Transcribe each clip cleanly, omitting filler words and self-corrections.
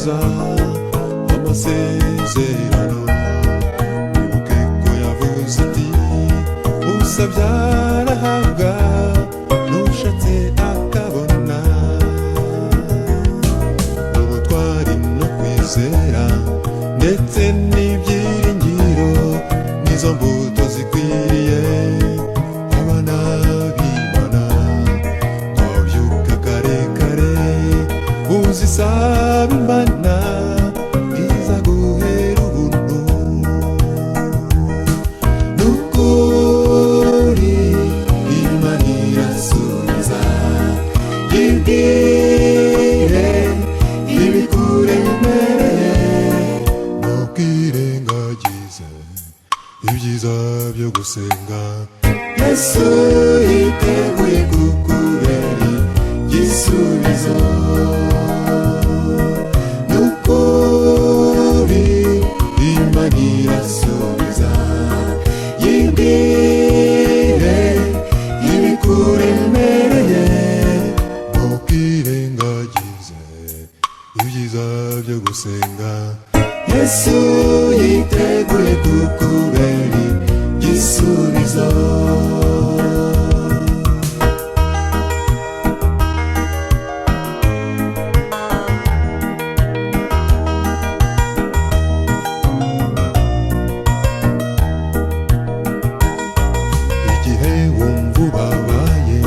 gusohoza amasezerano. Wibuke ko yavuze ati usabye arahabwa, n'ushatse akabona. Ubutwari no kwizera ndetse n'ibyiringiro nizo mbuto zikwiriye abana b'Imana. Twabyuka kare kare uzisaba Imana izaguhera ubuntu. N'ukuri Imana irasubiza, ibwire ibikuremereye, ntukirengagize ibyiza byo gusenga. Yesu yiteguye kukubera igisubizo. N'ukuri Imana irasubiza, yibwire ibikuremereye, ntukirengagize ibyiza byo gusenga. Yesu yiteguye kukubera igisubizo. Igihe wumva ubabaye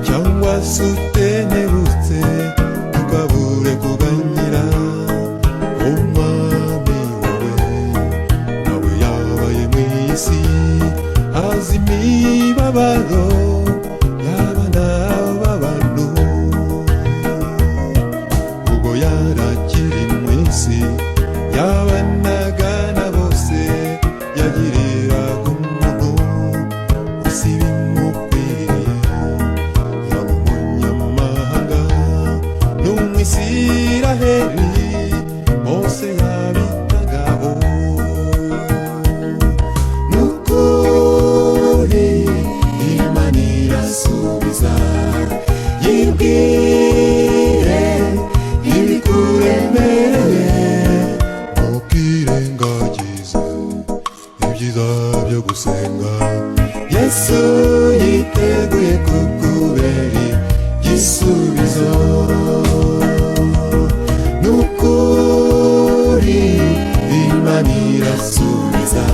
cyangwa se utenebutse, ntukabure kuganyira umwami wawe. Nawe yabaye mu isi azi imibabaro y'abana b'abantu. Ubwo yarakiri mu isi yabanaga na bose, yagiriraga umuntu wese ibimukwiriye. Yaba umunyamahanga n'umwisiraheli, bose yabitagaho. N'ukuri Imana irasubiza, yibwire ibikuremereye, ntukirengagize ibyiza byo gusenga. Yesu yiteguye kukubera igisubizo. N'ukuri Imana irasubiza,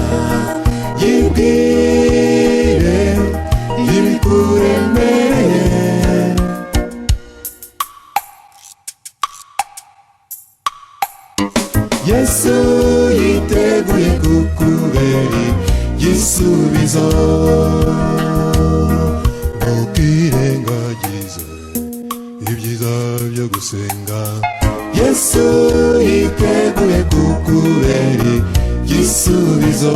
yibwire ibikuremereye. Yesu yiteguye kukubera igisubizo. Ntukirengagize ibyiza byo gusenga. Yesu yiteguye kukubera igisubizo.